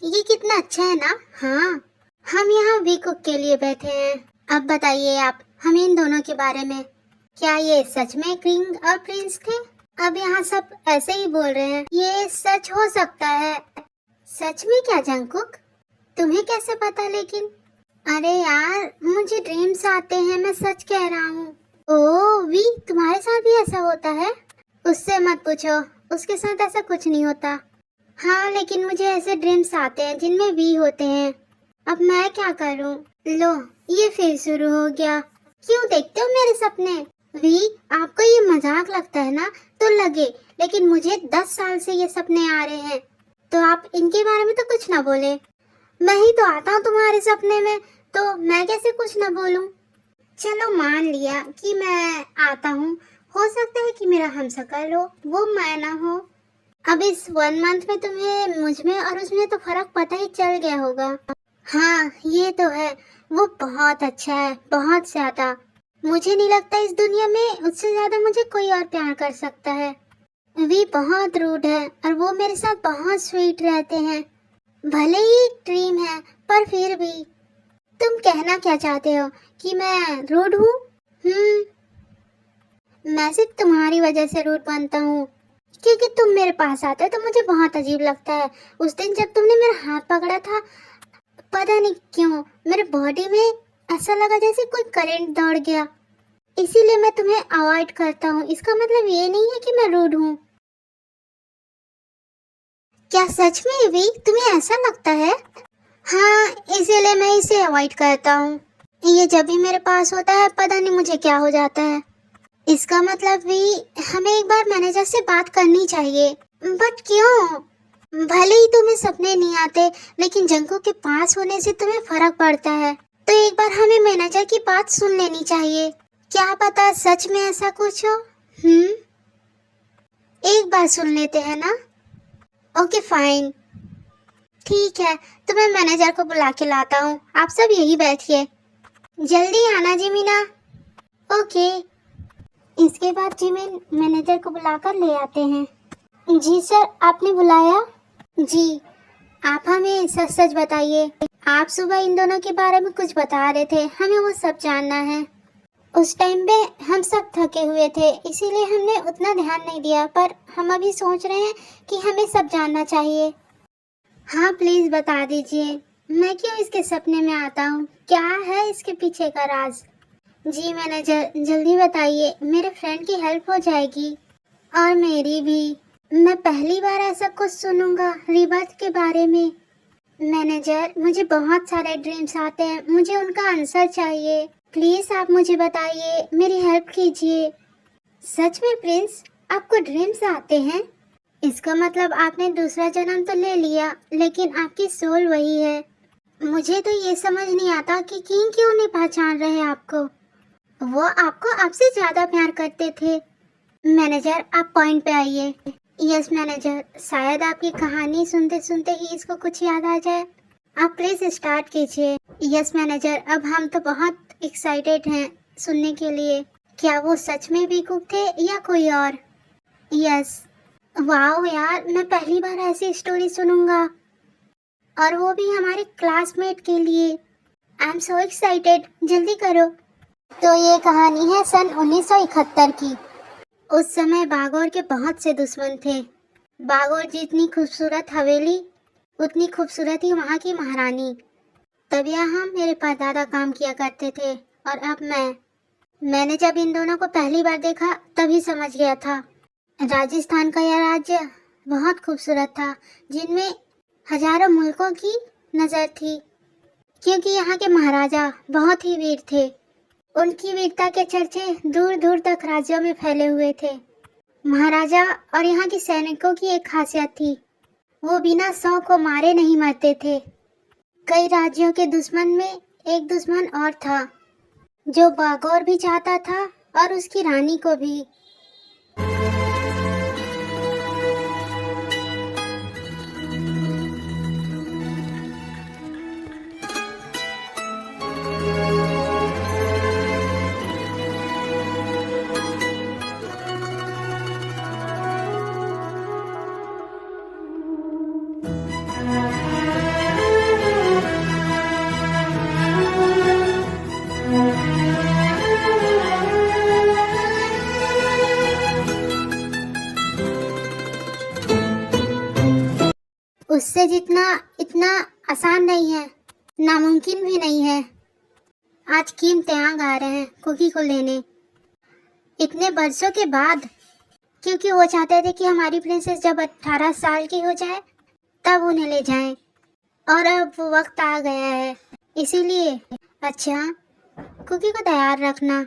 ये कितना अच्छा है ना। हाँ, हम यहाँ वीकुक के लिए बैठे हैं। अब बताइए आप हमें इन दोनों के बारे में। क्या ये सच में किंग और प्रिंस थे? अब यहाँ सब ऐसे ही बोल रहे हैं। ये सच हो सकता है। सच में क्या जंगकुक? तुम्हें कैसे पता लेकिन? अरे यार, मुझे ड्रीम्स आते हैं, मैं सच कह रहा हूँ। ओह वी, तुम्हारे साथ भी ऐसा होता है? उससे मत पूछो, उसके साथ ऐसा कुछ नहीं होता। हाँ, लेकिन मुझे ऐसे ड्रीम्स आते हैं जिनमें वी होते हैं। अब मैं क्या करूं? लो, ये फिर शुरू हो गया। क्यों देखते हो मेरे सपने? वी, आपको ये मजाक लगता है ना तो लगे, लेकिन मुझे 10 साल से ये सपने आ रहे हैं। तो आप इनके बारे में तो कुछ ना बोले। मैं ही तो आता हूँ तुम्हारे सपने में, तो मैं कैसे कुछ ना बोलूं? चलो मान लिया कि मैं आता हूँ। हो सकता है कि मेरा हमशक्ल हो, वो मैं ना हो। अब इस 1 मंथ में तुम्हें मुझ में और उसमें तो फर्क पता ही चल गया होगा। हाँ, ये तो है। वो बहुत अच्छा है, बहुत ज्यादा। मुझे नहीं लगता इस दुनिया में उससे ज्यादा मुझे कोई और प्यार कर सकता है। वी बहुत रूड है और वो मेरे साथ बहुत स्वीट रहते हैं। भले ही एक ड्रीम है, पर फिर भी। तुम कहना क्या चाहते हो कि मैं रूड हूँ? मैं सिर्फ तुम्हारी वजह से रूड बनता हूँ, क्योंकि तुम मेरे पास आते हो तो मुझे बहुत अजीब लगता है। उस दिन जब तुमने मेरा हाथ पकड़ा था, पता नहीं क्यों मेरे बॉडी में ऐसा लगा जैसे कोई करंट दौड़ गया। इसीलिए मैं तुम्हें अवॉइड करता हूँ। इसका मतलब ये नहीं है कि मैं रूड हूँ। क्या सच में भी तुम्हें ऐसा लगता है? हाँ, इसीलिए मैं इसे अवॉइड करता हूँ। ये जब भी मेरे पास होता है पता नहीं मुझे क्या हो जाता है। इसका मतलब भी हमें एक बार मैनेजर से बात करनी चाहिए। बट क्यों? भले ही तुम्हें सपने नहीं आते, लेकिन जंगों के पास होने से तुम्हें फर्क पड़ता है। तो एक बार हमें मैनेजर की बात सुन लेनी चाहिए। क्या पता सच में ऐसा कुछ हो। एक बार सुन लेते हैं ना? ओके फाइन, ठीक है। तो मैं मैनेजर को बुला के लाता हूँ। आप सब यही बैठिए। जल्दी आना जिमिना। ओके। इसके बाद जिमिन मैनेजर को बुलाकर ले आते हैं। जी सर, आपने बुलाया? जी। आप हमें सच सच बताइए। आप सुबह इन दोनों के बारे में कुछ बता रहे थे, हमें वो सब जानना है। उस टाइम पे हम सब थके हुए थे, इसीलिए हमने उतना ध्यान नहीं दिया, पर हम अभी सोच रहे हैं कि हमें सब जानना चाहिए। हाँ प्लीज बता दीजिए। मैं क्यों इसके सपने में आता हूँ? क्या है इसके पीछे का राज? जी मैनेजर, जल्दी बताइए, मेरे फ्रेंड की हेल्प हो जाएगी। और मेरी भी। मैं पहली बार ऐसा कुछ सुनूंगा रिबर्थ के बारे में। मैनेजर, मुझे बहुत सारे ड्रीम्स आते हैं, मुझे उनका आंसर चाहिए। प्लीज आप मुझे बताइए, मेरी हेल्प कीजिए। सच में प्रिंस, आपको ड्रीम्स आते हैं? इसका मतलब आपने दूसरा जन्म तो ले लिया, लेकिन आपकी सोल वही है। मुझे तो ये समझ नहीं आता कि किंग क्यों नहीं पहचान रहे आपको। वो आपको आपसे ज्यादा प्यार करते थे। मैनेजर, आप पॉइंट पे आइए। यस मैनेजर, शायद आपकी कहानी सुनते सुनते ही इसको कुछ याद आ जाए। आप प्लीज स्टार्ट कीजिए। यस मैनेजर, अब हम तो बहुत एक्साइटेड हैं सुनने के लिए। क्या वो सच में वीकुक थे या कोई और? यस। वाओ यार, मैं पहली बार ऐसी स्टोरी सुनूंगा, और वो भी हमारे क्लासमेट के लिए। आई एम सो एक्साइटेड, जल्दी करो। तो ये कहानी है सन 1971 की। उस समय बागोर के बहुत से दुश्मन थे। बागोर जितनी खूबसूरत हवेली, उतनी खूबसूरत ही वहाँ की महारानी। तब यहाँ मेरे परदादा काम किया करते थे, और अब मैंने जब इन दोनों को पहली बार देखा तभी समझ गया था। राजस्थान का यह राज्य बहुत खूबसूरत था, जिनमें हजारों मुल्कों की नज़र थी, क्योंकि यहाँ के महाराजा बहुत ही वीर थे। उनकी वीरता के चर्चे दूर दूर तक राज्यों में फैले हुए थे। महाराजा और यहाँ के सैनिकों की एक खासियत थी, वो बिना सौ को मारे नहीं मरते थे। कई राज्यों के दुश्मन में एक दुश्मन और था, जो बागोर भी चाहता था और उसकी रानी को भी। उससे जितना इतना आसान नहीं है, नामुमकिन भी नहीं है। आज किम त्यांग आ रहे हैं कुकी को लेने, इतने बरसों के बाद, क्योंकि वो चाहते थे कि हमारी प्रिंसेस जब 18 साल की हो जाए तब उन्हें ले जाएं, और अब वो वक्त आ गया है, इसीलिए। अच्छा, कुकी को तैयार रखना।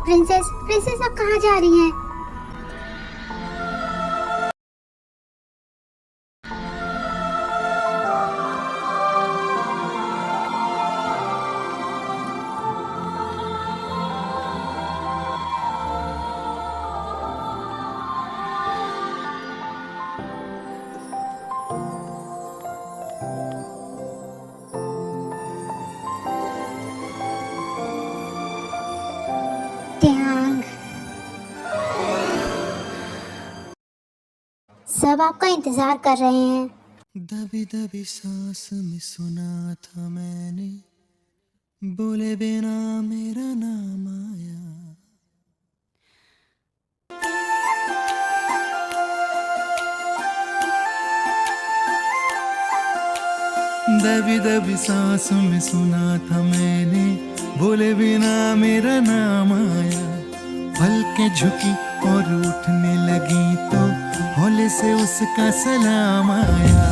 प्रिंसेस, प्रिंसेस आप कहाँ जा रही हैं? त्यांग, सब आपका इंतजार कर रहे हैं। दबी दबी सांस में सुना था मैंने, बोले बिना मेरा नाम आया। दबी दबी सांसों में सुना था मैंने, बोले बिना मेरा नाम आया। पलकें झुकी और उठने लगी तो हौले से उसका सलाम आया।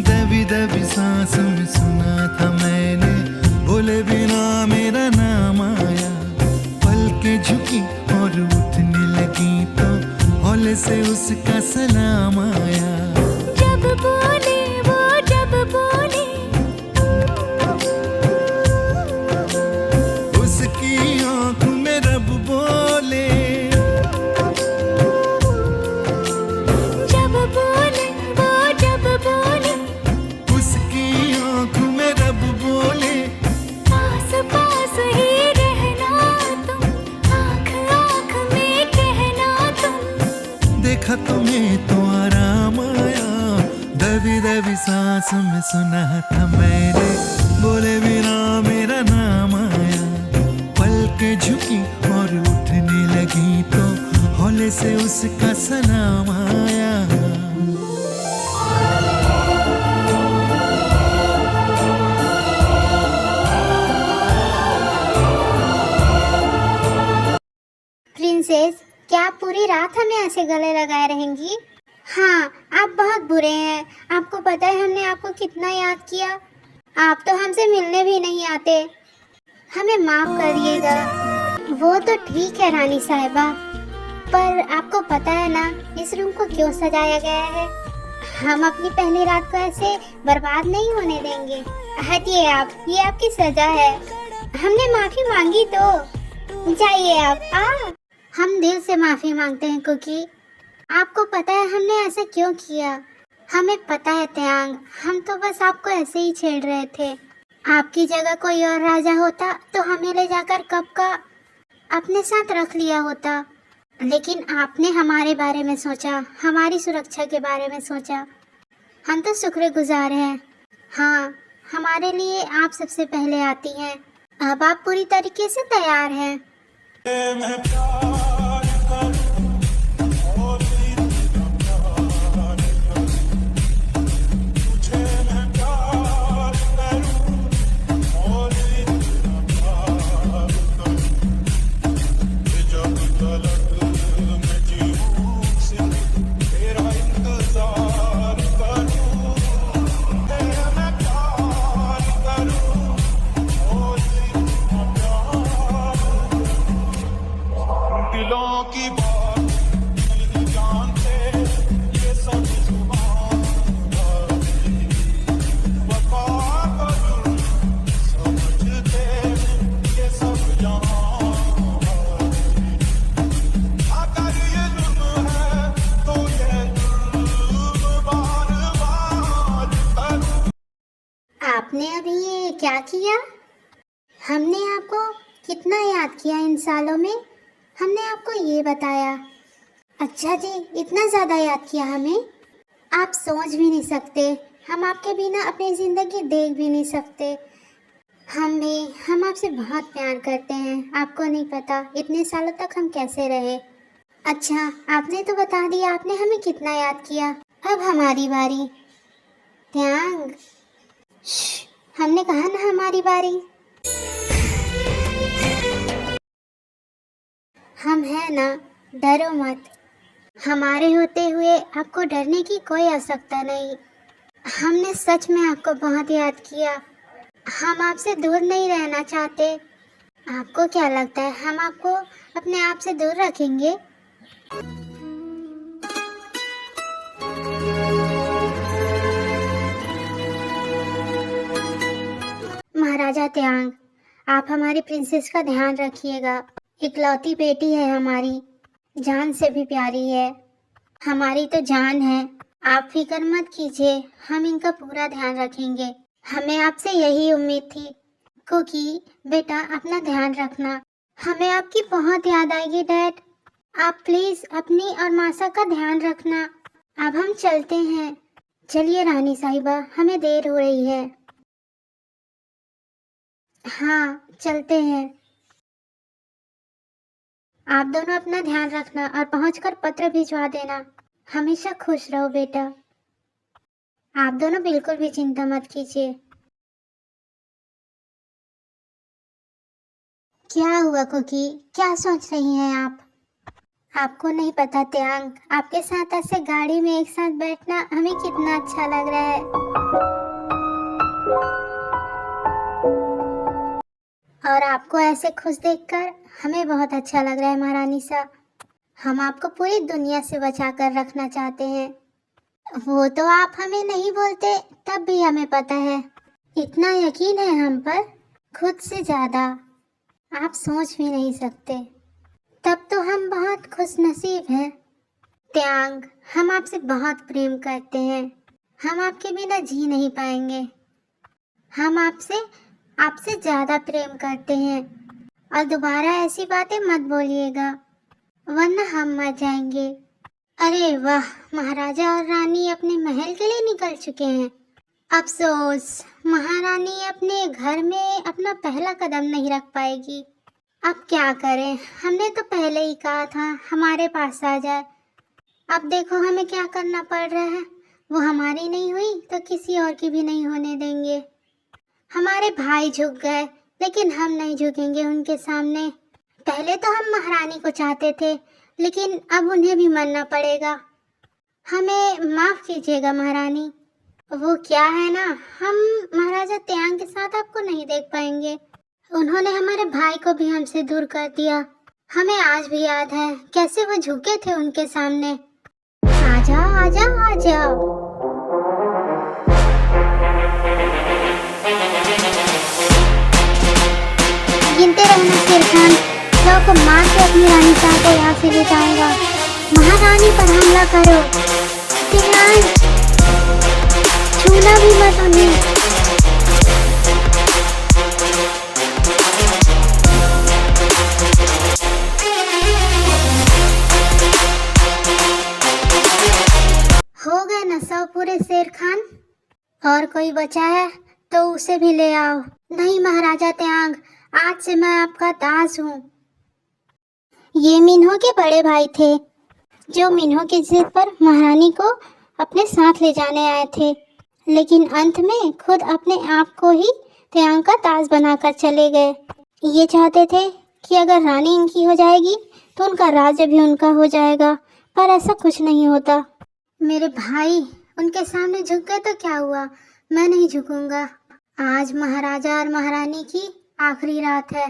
दबी दबी सांसों में सुना था मैंने, बोले बिना मेरा नाम आया। पलकें झुकी और उठने लगी तो हौले से उसका सलाम आया। जब बोले वो, जब बोले उसकी आँख में रब बोले। जब बोले वो, जब बोले उसकी आँख में रब बोले। पास पास ही रहना तुम, आँख आँख में कहना तुम। देखा तुम्हें तो आराम आया। दबी दबी सांस में सुना था मैंने, बोले बिना मेरा नाम आया। पलकें झुकी और उठने लगी तो हौले से उसका सलाम आया। प्रिंसेस, क्या आप पूरी रात हमें ऐसे गले लगाए रहेंगी? हाँ, आप बहुत बुरे हैं। आपको पता है हमने आपको कितना याद किया। आप तो हमसे मिलने भी नहीं आते। हमें माफ करिएगा। वो तो ठीक है रानी साहिबा, पर आपको पता है ना इस रूम को क्यों सजाया गया है? हम अपनी पहली रात को ऐसे बर्बाद नहीं होने देंगे। हटिए आप, ये आपकी सजा है। हमने माफी मांगी तो जाइए आप। हम दिल से माफी मांगते हैं कुकी। आपको पता है हमने ऐसा क्यों किया? हमें पता है त्यांग, हम तो बस आपको ऐसे ही छेड़ रहे थे। आपकी जगह कोई और राजा होता तो हमें ले जाकर कब का अपने साथ रख लिया होता, लेकिन आपने हमारे बारे में सोचा, हमारी सुरक्षा के बारे में सोचा। हम तो शुक्रगुजार हैं। हाँ, हमारे लिए आप सबसे पहले आती हैं। अब आप पूरी तरीके से तैयार हैं। आपने अभी ये क्या किया? हमने आपको कितना याद किया इन सालों में, हमने आपको ये बताया। अच्छा जी, इतना ज़्यादा याद किया हमें, आप सोच भी नहीं सकते। हम आपके बिना अपनी ज़िंदगी देख भी नहीं सकते। हम आपसे बहुत प्यार करते हैं, आपको नहीं पता इतने सालों तक हम कैसे रहे। अच्छा, आपने तो बता दिया आपने हमें कितना याद किया, अब हमारी बारी। त्यांग, हमने कहा ना हमारी बारी। हम हैं ना, डरो मत। हमारे होते हुए आपको डरने की कोई आवश्यकता नहीं। हमने सच में आपको बहुत याद किया। हम आपसे दूर नहीं रहना चाहते। आपको क्या लगता है हम आपको अपने आप से दूर रखेंगे? महाराजा त्यांग, आप हमारी प्रिंसेस का ध्यान रखिएगा। इकलौती बेटी है हमारी, जान से भी प्यारी है, हमारी तो जान है। आप फिक्र मत कीजिए, हम इनका पूरा ध्यान रखेंगे। हमें आपसे यही उम्मीद थी। कुकी बेटा, अपना ध्यान रखना। हमें आपकी बहुत याद आएगी डैड। आप प्लीज अपनी और मासा का ध्यान रखना। अब हम चलते हैं। चलिए रानी साहिबा, हमें देर हो रही है। हाँ, चलते हैं। आप दोनों अपना ध्यान रखना और पहुंचकर पत्र भिजवा देना। हमेशा खुश रहो बेटा। आप दोनों बिल्कुल भी चिंता मत कीजिए। क्या हुआ कुकी, क्या सोच रही हैं आप? आपको नहीं पता त्यांग, आपके साथ ऐसे गाड़ी में एक साथ बैठना हमें कितना अच्छा लग रहा है। और आपको ऐसे खुश देखकर हमें बहुत अच्छा लग रहा है महारानी सा। हम आपको पूरी दुनिया से बचा कर रखना चाहते हैं। वो तो आप हमें नहीं बोलते तब भी हमें पता है। इतना यकीन है हम पर, खुद से ज़्यादा आप सोच भी नहीं सकते। तब तो हम बहुत खुशनसीब हैं। त्यांग, हम आपसे बहुत प्रेम करते हैं। हम आपके बिना जी नहीं पाएंगे। हम आपसे ज़्यादा प्रेम करते हैं। और दोबारा ऐसी बातें मत बोलिएगा, वरना हम मर जाएंगे। अरे वाह, महाराजा और रानी अपने महल के लिए निकल चुके हैं। अफसोस, महारानी अपने घर में अपना पहला कदम नहीं रख पाएगी। अब क्या करें, हमने तो पहले ही कहा था हमारे पास आ जाए। अब देखो हमें क्या करना पड़ रहा है। वो हमारी नहीं हुई तो किसी और की भी नहीं होने देंगे। हमारे भाई झुक गए, लेकिन हम नहीं झुकेंगे उनके सामने। पहले तो हम महारानी को चाहते थे, लेकिन अब उन्हें भी मानना पड़ेगा। हमें माफ़ कीजिएगा महारानी। वो क्या है ना, हम महाराजा त्यांग के साथ आपको नहीं देख पाएंगे। उन्होंने हमारे भाई को भी हमसे दूर कर दिया। हमें आज भी याद है कैसे वो झुके थे उनके सामने। आजा आजा आजा। गिनते रहना शेर खान, सौ को मार के अपनी रानी साहब को यहाँ से ले जाऊंगा। महारानी पर हमला करो। ध्यान, छूना भी मत उन्हें। हो गए ना सौ पूरे शेर खान? और कोई बचा है तो उसे भी ले आओ। नहीं महाराजा त्यांग, आज से मैं आपका दास हूँ। ये मिन्हो के बड़े भाई थे, जो मिन्हो की जिद पर महारानी को अपने साथ ले जाने आए थे, लेकिन अंत में खुद अपने आप को ही त्यांग का ताज बनाकर चले गए। ये चाहते थे कि अगर रानी इनकी हो जाएगी तो उनका राज्य भी उनका हो जाएगा, पर ऐसा कुछ नहीं होता। मेरे भाई उनके सामने झुक गए तो क्या हुआ, मैं नहीं झुकूंगा। आज महाराजा और महारानी की आखिरी रात है।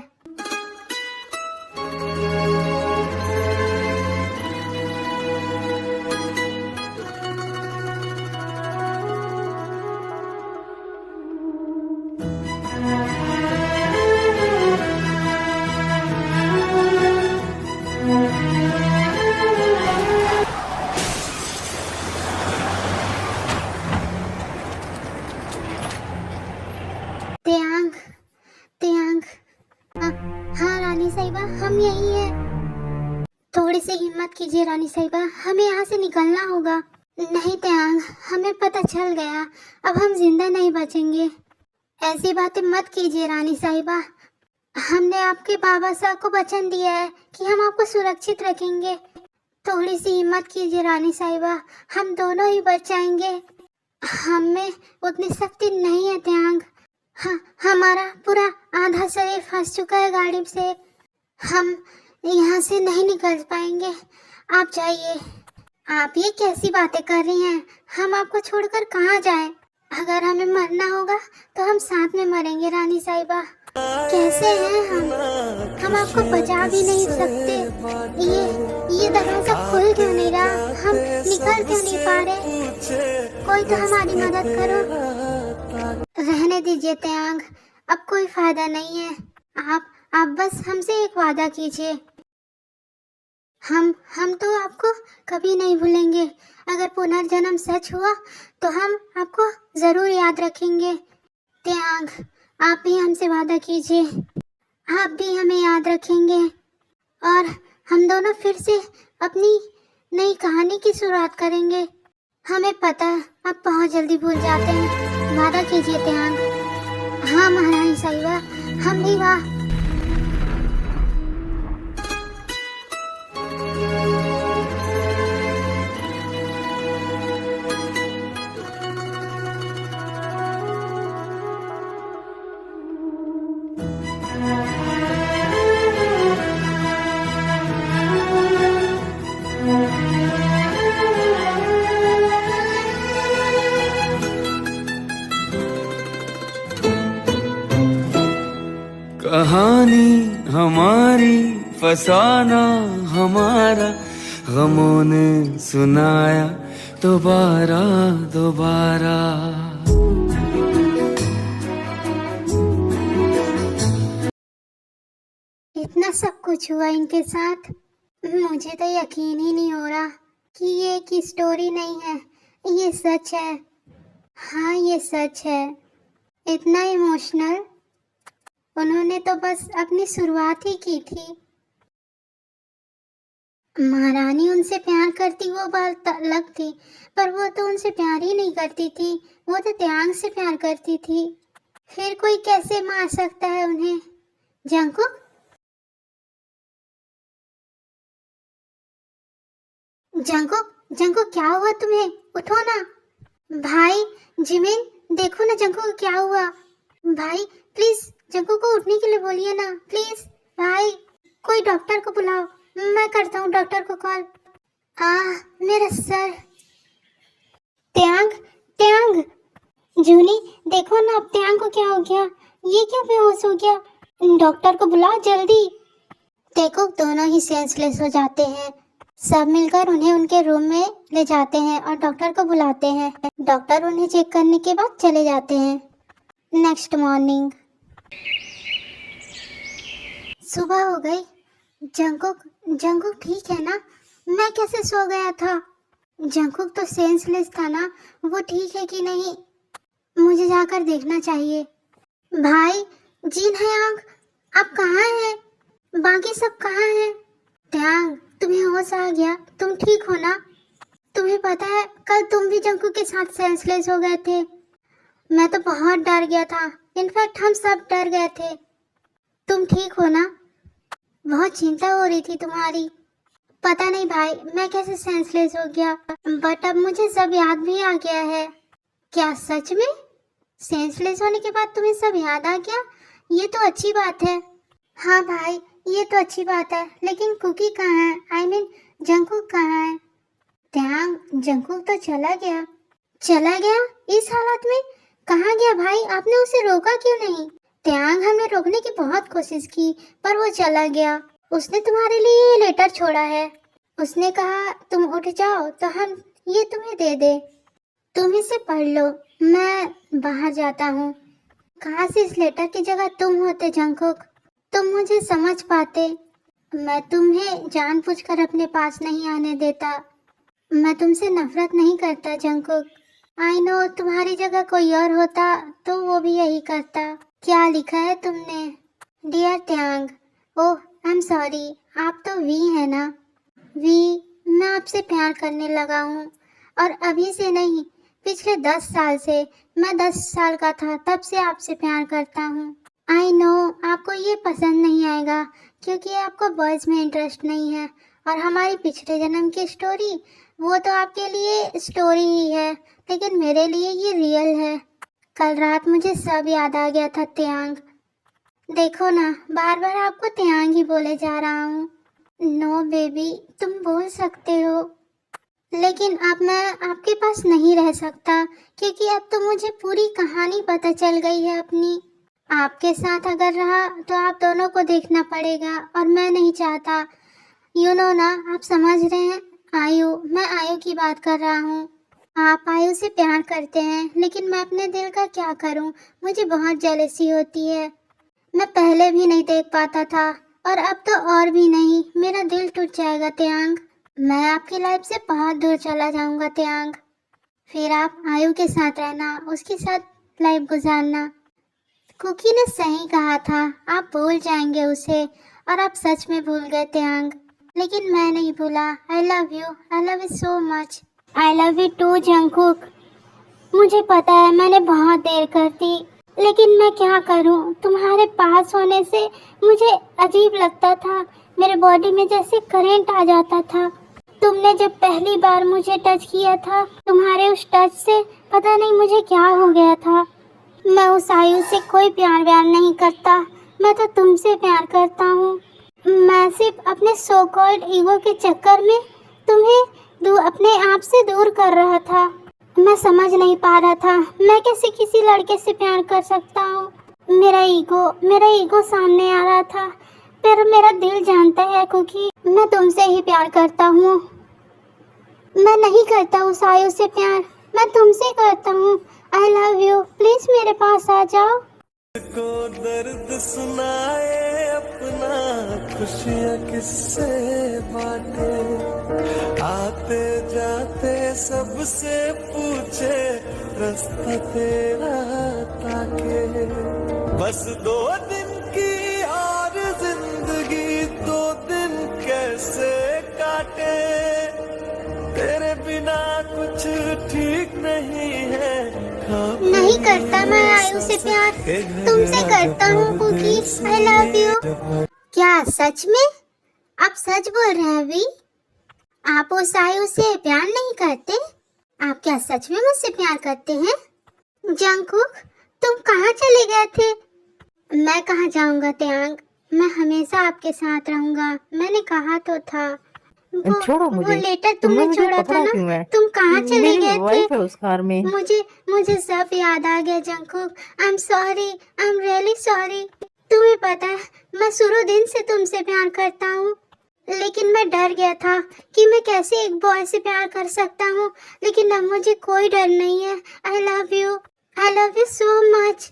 त्यांग त्यांग हाँ रानी साहिबा, हम यही हैं। थोड़ी सी हिम्मत कीजिए रानी साहिबा, हमें यहाँ से निकलना होगा। नहीं त्यांग, हमें पता चल गया, अब हम जिंदा नहीं बचेंगे। ऐसी बातें मत कीजिए रानी साहिबा। हमने आपके बाबा साहब को वचन दिया है कि हम आपको सुरक्षित रखेंगे। थोड़ी सी हिम्मत कीजिए रानी साहिबा, हम दोनों ही बच जाएंगे। हम में उतनी शक्ति नहीं है त्यांग। हाँ, हमारा पूरा आधा शरीर फंस चुका है गाड़ी से, हम यहाँ से नहीं निकल पाएंगे। आप जाइए। आप ये कैसी बातें कर रही हैं? हम आपको छोड़कर कहाँ जाएं? अगर हमें मरना होगा तो हम साथ में मरेंगे रानी साहिबा। कैसे हैं हम आपको बचा भी नहीं सकते। ये दरवाजा खुल क्यों नहीं रहा? हम निकल क्यों नहीं पा रहे? कोई तो हमारी मदद करो। रहने दीजिए त्यांग, अब कोई फायदा नहीं है। आप बस हमसे एक वादा कीजिए। हम तो आपको कभी नहीं भूलेंगे। अगर पुनर्जन्म सच हुआ तो हम आपको जरूर याद रखेंगे। त्यांग, आप भी हमसे वादा कीजिए, आप भी हमें याद रखेंगे और हम दोनों फिर से अपनी नई कहानी की शुरुआत करेंगे। हमें पता है आप बहुत जल्दी भूल जाते हैं। वादा कीजिए त्यांग। हाँ महारानी साहिबा, हम भी वाह। कहानी हमारी, फसाना हमारा, गमों ने सुनाया दोबारा दोबारा। इतना सब कुछ हुआ इनके साथ, मुझे तो यकीन ही नहीं हो रहा कि ये एक स्टोरी नहीं है, ये सच है। हाँ ये सच है। इतना इमोशनल उन्होंने तो बस अपनी शुरुआत ही की थी। महारानी उनसे प्यार करती वो बात अलग थी, पर वो तो उनसे प्यार ही नहीं करती थी, वो तो त्यांग से प्यार करती थी। फिर कोई कैसे मार सकता है उन्हें? जंकुक, जंकुक, जंकुक क्या हुआ तुम्हें? उठो ना। भाई जिमिन, देखो ना जंकुक को क्या हुआ। भाई प्लीज जंकुक को उठने के लिए बोलिए ना, प्लीज। भाई कोई डॉक्टर को बुलाओ, मैं करता हूँ डॉक्टर को कॉल। मेरा सर। त्यांग, त्यांग, जूनी देखो ना अब त्यांग को क्या हो गया? ये क्यों बेहोश हो गया? डॉक्टर को बुलाओ जल्दी। देखो दोनों ही सेंसलेस हो जाते हैं। सब मिलकर उन्हें उनके रूम में ले जाते हैं और डॉक्टर को बुलाते हैं। डॉक्टर उन्हें चेक करने के बाद चले जाते हैं। नेक्स्ट मॉर्निंग, सुबह हो गई। जंकुक, जंकुक ठीक है ना? मैं कैसे सो गया था? जंकुक तो सेंसलेस था ना, वो ठीक है कि नहीं? मुझे जाकर देखना चाहिए। भाई जीन हयांग, आप कहाँ हैं? बाकी सब कहाँ हैं? त्यांग, तुम्हें होश आ गया? तुम ठीक हो ना? तुम्हें पता है कल तुम भी जंकुक के साथ सेंसलेस हो गए थे। मैं तो बहुत डर गया था, इनफैक्ट हम सब डर गए थे। तुम ठीक हो ना? बहुत चिंता हो रही थी तुम्हारी। पता नहीं भाई मैं कैसे सेंसलेस हो गया, बट अब मुझे सब याद भी आ गया है। क्या सच में? सेंसलेस होने के बाद तुम्हें सब याद आ गया? ये तो अच्छी बात है। हाँ भाई ये तो अच्छी बात है, लेकिन कुकी कहाँ है? आई मीन जंकुक कहाँ है? त्यांग, जंकुक तो चला गया। चला गया? इस हालत में कहाँ गया भाई? आपने उसे रोका क्यों नहीं? त्यांग, हमने रोकने की बहुत कोशिश की पर वो चला गया। उसने तुम्हारे लिए ये लेटर छोड़ा है। उसने कहा तुम उठ जाओ तो हम ये तुम्हें दे दे, तुम इसे पढ़ लो, मैं बाहर जाता हूँ। काश इस लेटर की जगह तुम होते जंकुक, तुम मुझे समझ पाते। मैं तुम्हें जानबूझकर अपने पास नहीं आने देता। मैं तुमसे नफरत नहीं करता जंकुक। आई नो तुम्हारी जगह कोई और होता तो वो भी यही करता। क्या लिखा है तुमने? डियर त्यांग। ओह आई एम सॉरी, आप तो वी है ना? वी, मैं आपसे प्यार करने लगा हूँ, और अभी से नहीं, पिछले 10 साल से। मैं 10 साल का था तब से आपसे प्यार करता हूँ। आई नो आपको ये पसंद नहीं आएगा क्योंकि आपको बॉयज़ में इंटरेस्ट नहीं है, और हमारी पिछले जन्म की स्टोरी वो तो आपके लिए स्टोरी ही है, लेकिन मेरे लिए ये रियल है। कल रात मुझे सब याद आ गया था त्यांग। देखो ना, बार बार आपको त्यांग ही बोले जा रहा हूँ। नो बेबी, तुम बोल सकते हो, लेकिन अब मैं आपके पास नहीं रह सकता क्योंकि अब तो मुझे पूरी कहानी पता चल गई है अपनी। आपके साथ अगर रहा तो आप दोनों को देखना पड़ेगा, और मैं नहीं चाहता। यू नो ना, आप समझ रहे हैं? आयु, मैं आयु की बात कर रहा हूँ। आप आयु से प्यार करते हैं, लेकिन मैं अपने दिल का क्या करूँ? मुझे बहुत जेलसी होती है। मैं पहले भी नहीं देख पाता था, और अब तो और भी नहीं। मेरा दिल टूट जाएगा त्यांग। मैं आपकी लाइफ से बहुत दूर चला जाऊंगा त्यांग। फिर आप आयु के साथ रहना, उसके साथ लाइफ गुजारना। कुकी ने सही कहा था, आप भूल जाएंगे उसे, और आप सच में भूल गए त्यांग। लेकिन मैं नहीं भूला। I love you so much. I love you too Jungkook. मुझे पता है मैंने बहुत देर कर दी, लेकिन मैं क्या करूं? तुम्हारे पास होने से मुझे अजीब लगता था। मेरे बॉडी में जैसे करंट आ जाता था। तुमने जब पहली बार मुझे टच किया था, तुम्हारे उस टच से पता नहीं मुझे क्या हो गया था। मैं उस आयु से कोई प्यार व्यार नहीं करता, मैं तो तुमसे प्यार करता हूँ। मैं सिर्फ अपने सो कॉल्ड ईगो के चक्कर में तुम्हें अपने आप से दूर कर रहा था। मैं समझ नहीं पा रहा था मैं कैसे किसी लड़के से प्यार कर सकता हूँ। मेरा ईगो सामने आ रहा था, पर मेरा दिल जानता है क्योंकि मैं तुमसे ही प्यार करता हूँ। मैं नहीं करता उस आयु से प्यार, मैं तुमसे करता हूँ। आई लव यू, प्लीज मेरे पास आ जाओ। को दर्द सुनाए अपना, खुशियाँ किससे बांटे, आते जाते सबसे पूछे रास्ता तेरा ताके। बस 2 दिन की और जिंदगी, 2 दिन कैसे काटे, तेरे बिना कुछ ठीक नहीं है। नहीं करता मैं आयु से प्यार, तुमसे करता हूँ कुकी। I love you. क्या सच में? आप सच बोल रहे हैं वी? आप उस आयु से प्यार नहीं करते? आप क्या सच में मुझसे प्यार करते हैं? जंगकुक, तुम कहाँ चले गए थे? मैं कहाँ जाऊँगा त्यांग, मैं हमेशा आपके साथ रहूँगा। मैंने कहा तो था। छोड़ो वो मुझे। लेटर तुमने तुमने मुझे छोड़ा था पकड़ा ना? क्यों है? तुम कहाँ चले मेरी गए वाइफ थे? है उस कार में। मुझे सब याद आ गया Jungkook. I am sorry, I am really sorry. तुम्हें पता है मैं शुरू दिन से तुमसे प्यार करता हूँ, लेकिन मैं डर गया था कि मैं कैसे एक बॉय से प्यार कर सकता हूँ, लेकिन अब मुझे कोई डर नहीं है। I love you so much.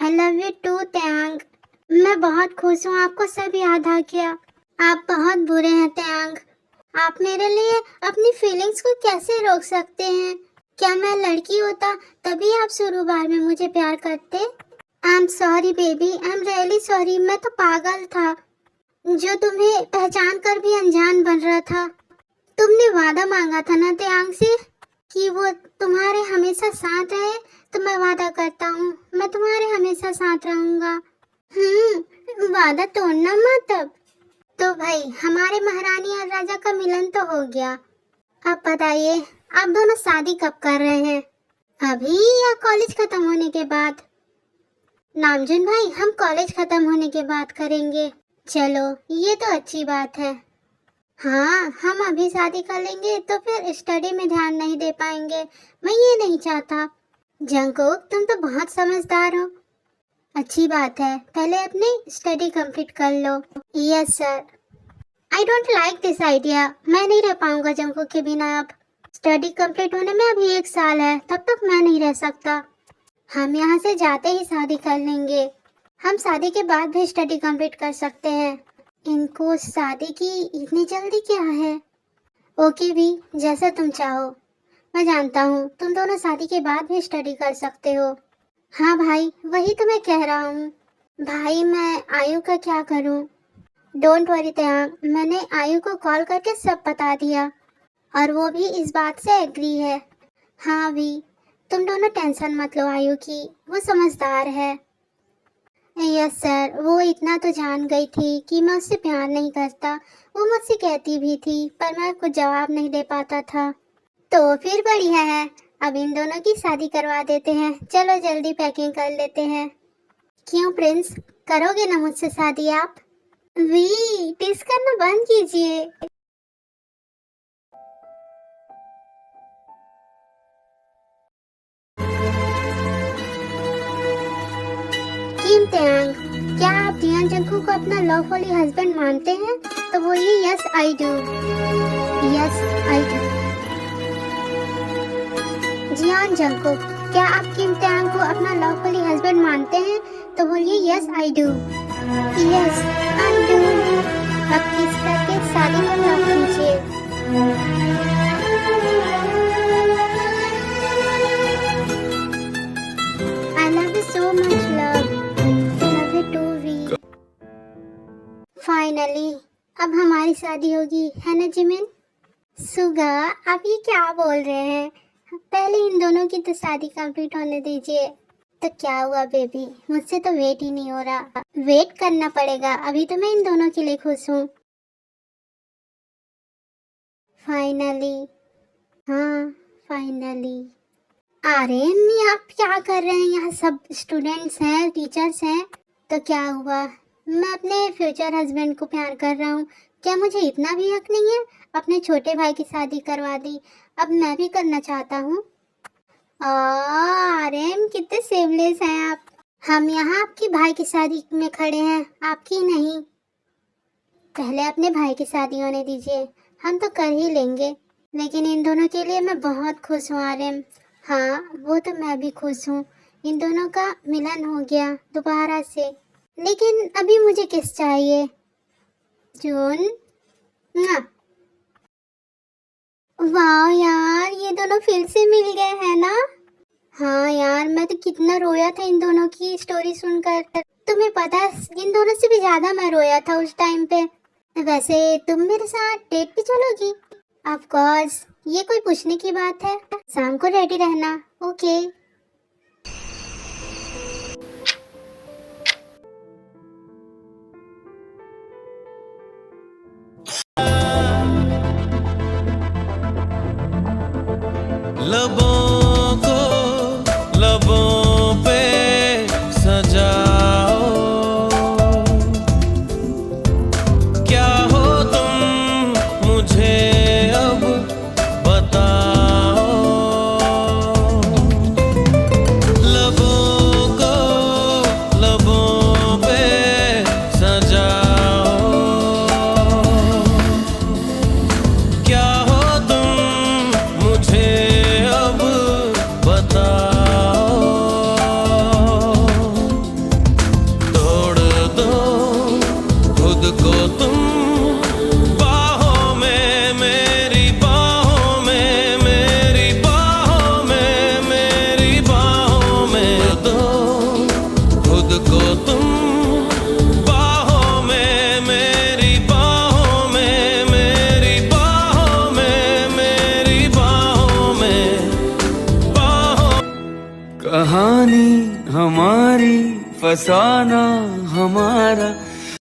I love you too त्यांग। मैं बहुत खुश हूँ, आपको सब याद आ गया। आप बहुत बुरे हैं त्यांग। आप मेरे लिए अपनी फीलिंग्स को कैसे रोक सकते हैं? क्या मैं लड़की होता तभी आप शुरू बार में मुझे प्यार करते? आई am sorry baby, I am really sorry. मैं तो पागल था जो तुम्हें पहचान कर भी अनजान बन रहा था। तुमने वादा मांगा था ना त्यांग से कि वो तुम्हारे हमेशा साथ रहे, तो मैं वादा करता हूँ मैं तुम्हारे हमेशा साथ रहूँगा। वादा तोड़ना मत अब। तो भाई हमारे महारानी और राजा का मिलन तो हो गया। अब बताइए आप दोनों शादी कब कर रहे हैं? अभी या कॉलेज खत्म होने के बाद? नामजुन भाई, हम कॉलेज खत्म होने के बाद करेंगे। चलो ये तो अच्छी बात है। हाँ, हम अभी शादी कर लेंगे तो फिर स्टडी में ध्यान नहीं दे पाएंगे। मैं ये नहीं चाहता। जंगकुक, तुम तो बहुत समझदार हो। अच्छी बात है, पहले अपनी स्टडी कंप्लीट कर लो। Yes sir. I don't like this idea. मैं नहीं रह पाऊंगा जंगकुक के बिना अब। स्टडी कंप्लीट होने में अभी 1 साल है, तब तक मैं नहीं रह सकता। हम यहाँ से जाते ही शादी कर लेंगे। हम शादी के बाद भी स्टडी कंप्लीट कर सकते हैं। इनको शादी की इतनी जल्दी क्या है? ओके भी, जैसा तुम चाहो। मैं जानता हूँ तुम दोनों शादी के बाद भी स्टडी कर सकते हो। हाँ भाई, वही तो मैं कह रहा हूँ। भाई मैं आयु का क्या करूँ? डोंट वरी त्याग, मैंने आयु को कॉल करके सब बता दिया और वो भी इस बात से एग्री है। हाँ भी, तुम दोनों टेंशन मत लो आयु की, वो समझदार है। यस सर, वो इतना तो जान गई थी कि मैं उससे प्यार नहीं करता। वो मुझसे कहती भी थी पर मैं कुछ जवाब नहीं दे पाता था। तो फिर बढ़िया है, अब इन दोनों की शादी करवा देते हैं। चलो जल्दी पैकिंग कर लेते हैं। क्यों प्रिंस, करोगे ना मुझसे शादी आप? वी, टिस करना बंद कीजिए। किम त्यांग, क्या आप जियान जंगकुक को अपना लॉफुली हस्बैंड मानते हैं? तो बोलिए yes I do. Yes I do. Jeon Jungkook, क्या आप किम त्यांग को अपना लॉफुली हस्बैंड मानते हैं? तो बोलिए yes I do. Yes I do. अब किस करके शादी में लॉक कीजिए। I love you so much, love. Love you too, V. Finally, अब हमारी शादी होगी, है ना जिमिन? सुगा, आप ये क्या बोल रहे हैं? पहले इन दोनों की तो शादी कंप्लीट होने दीजिए। तो क्या हुआ बेबी, मुझसे तो वेट ही नहीं हो रहा। वेट करना पड़ेगा, अभी तो मैं इन दोनों के लिए खुश हूँ। फाइनली, हाँ फाइनली। अरे अम्मी, आप क्या कर रहे हैं? यहाँ सब स्टूडेंट्स हैं, टीचर्स हैं। तो क्या हुआ? मैं अपने फ्यूचर हस्बैंड को प्यार कर रहा हूँ, क्या मुझे इतना भी हक नहीं है? अपने छोटे भाई की शादी करवा दी, अब मैं भी करना चाहता हूँ। अरे कितने सेमलेस हैं आप। हम यहाँ आपके भाई की शादी में खड़े हैं, आपकी नहीं। पहले अपने भाई की शादी होने दीजिए, हम तो कर ही लेंगे। लेकिन इन दोनों के लिए मैं बहुत खुश हूँ आर्यन। हाँ, वो तो मैं भी खुश हूँ, इन दोनों का मिलन हो गया दोबारा से। लेकिन अभी मुझे किस चाहिए? जून ना। वाह यार, ये दोनों फिर से मिल गए हैं ना। हाँ यार, मैं तो कितना रोया था इन दोनों की स्टोरी सुनकर। तुम्हें पता है, इन दोनों से भी ज्यादा मैं रोया था उस टाइम पे। वैसे तुम मेरे साथ डेट पे चलोगी? ऑफ कोर्स, ये कोई पूछने की बात है? शाम को रेडी रहना, ओके? लबों को लबों पे सजाओ, क्या हो तुम मुझे अब बताओ। लबों को लबों पे सजाओ, क्या हो तुम मुझे अब बताओ। तोड़ दो खुद को तुम बाहों में, मेरी बाहों में, मेरी बाहों में, मेरी बाहों में। दो खुद को तुम बाहों में, मेरी बाहों में, मेरी बाहों में, मेरी बाहों में, बाहों। कहानी हमारी, फसाना हमारा,